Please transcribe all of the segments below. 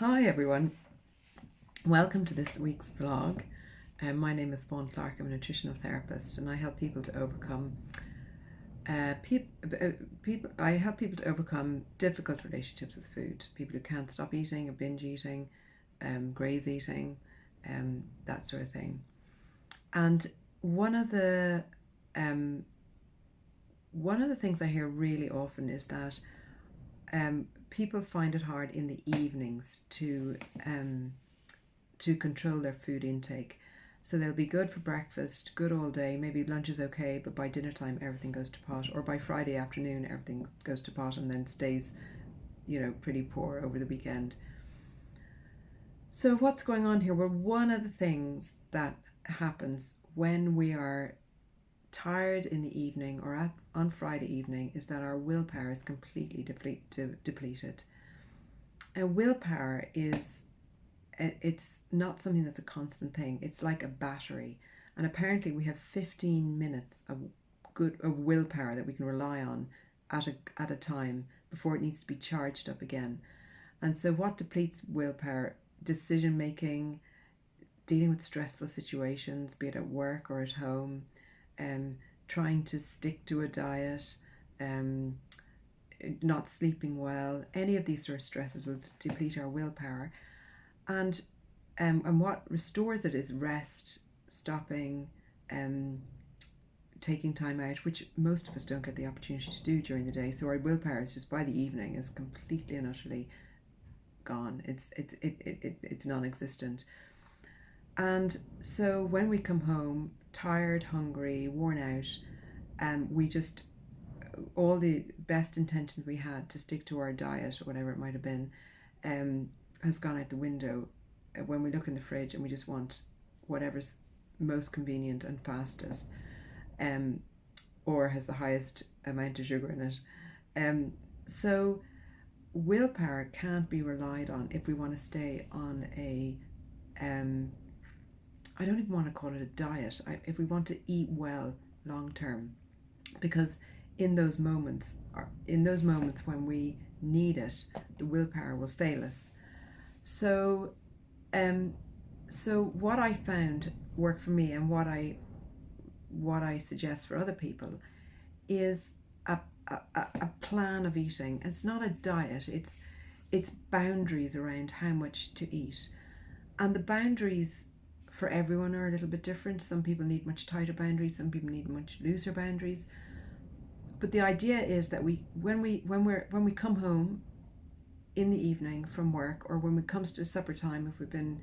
Hi everyone, welcome to this week's vlog. My name is Fawn Clark. I'm a nutritional therapist, and I help people to overcome I help people to overcome difficult relationships with food. People who can't stop eating, or binge eating, graze eating, that sort of thing. And one of the um, one of the things I hear really often is that people find it hard in the evenings to control their food intake. So they'll be good for breakfast, good all day, maybe lunch is okay, but by dinner time everything goes to pot, or by Friday afternoon everything goes to pot and then stays, pretty poor over the weekend. So what's going on here? Well, one of the things that happens when we are tired in the evening or on Friday evening is that our willpower is completely depleted. And willpower it's not something that's a constant thing. It's like a battery, and apparently we have 15 minutes of willpower that we can rely on at a time before it needs to be charged up again. And so what depletes willpower? Decision making, dealing with stressful situations, be it at work or at home, trying to stick to a diet, not sleeping well. Any of these sort of stresses will deplete our willpower. And what restores it is rest, stopping, taking time out, which most of us don't get the opportunity to do during the day. So our willpower is just by the evening is completely and utterly gone. It's non-existent. And so when we come home tired, hungry, worn out, we just all the best intentions we had to stick to our diet or whatever it might have been has gone out the window when we look in the fridge and we just want whatever's most convenient and fastest, or has the highest amount of sugar in it. So willpower can't be relied on if we want to stay on a I don't even want to call it a diet. If we want to eat well long term, because in those moments when we need it, the willpower will fail us. So, so what I found worked for me, and what I suggest for other people, is a plan of eating. It's not a diet. It's boundaries around how much to eat, and the boundaries for everyone are a little bit different. Some people need much tighter boundaries. Some people need much looser boundaries. But the idea is that when we come home in the evening from work, or when it comes to supper time, if we've been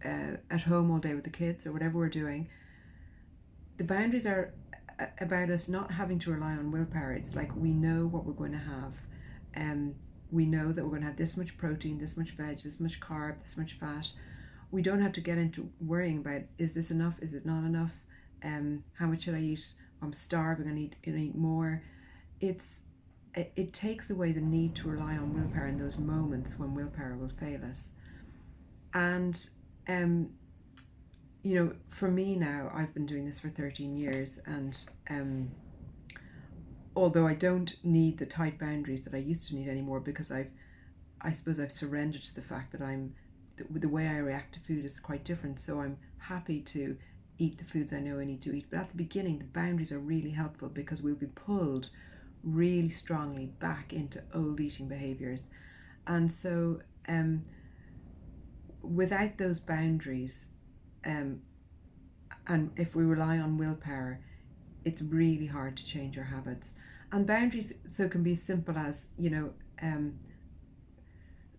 at home all day with the kids or whatever we're doing, the boundaries are about us not having to rely on willpower. It's like we know what we're going to have. We know that we're going to have this much protein, this much veg, this much carb, this much fat. We don't have to get into worrying about, is this enough? Is it not enough? How much should I eat? I'm starving. I need to eat more. It takes away the need to rely on willpower in those moments when willpower will fail us. And for me now, I've been doing this for 13 years, and although I don't need the tight boundaries that I used to need anymore, because I suppose I've surrendered to the fact that the way I react to food is quite different. So I'm happy to eat the foods I know I need to eat. But at the beginning, the boundaries are really helpful, because we'll be pulled really strongly back into old eating behaviors. And so without those boundaries, and if we rely on willpower, it's really hard to change our habits. And boundaries can be as simple as,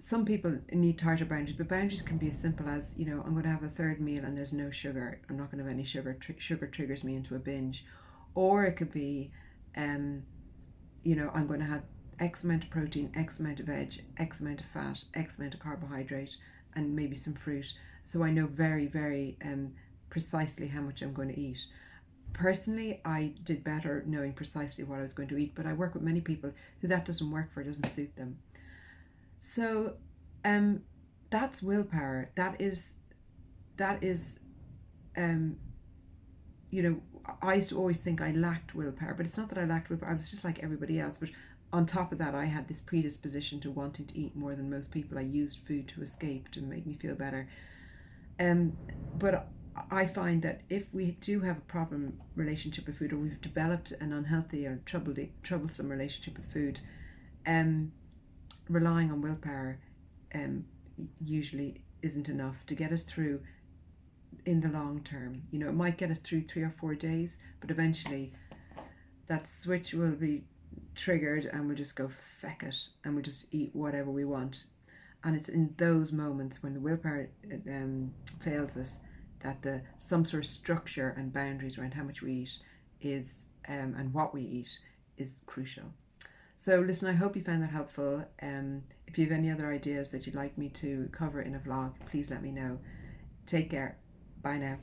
some people need tighter boundaries, but boundaries can be as simple as, I'm going to have a third meal and there's no sugar. I'm not going to have any sugar. Sugar triggers me into a binge. Or it could be, I'm going to have X amount of protein, X amount of veg, X amount of fat, X amount of carbohydrate, and maybe some fruit. So I know very, very precisely how much I'm going to eat. Personally, I did better knowing precisely what I was going to eat, but I work with many people who that doesn't work for, doesn't suit them. So that's willpower. That is I used to always think I lacked willpower, but it's not that I lacked willpower. I was just like everybody else, but on top of that, I had this predisposition to wanting to eat more than most people. I used food to escape, to make me feel better. But I find that if we do have a problem relationship with food, or we've developed an unhealthy or troublesome relationship with food, relying on willpower usually isn't enough to get us through in the long term. You know, it might get us through 3 or 4 days, but eventually that switch will be triggered and we'll just go feck it and we'll just eat whatever we want. And it's in those moments when the willpower fails us that some sort of structure and boundaries around how much we eat is and what we eat is crucial. So listen, I hope you found that helpful. If you have any other ideas that you'd like me to cover in a vlog, please let me know. Take care. Bye now.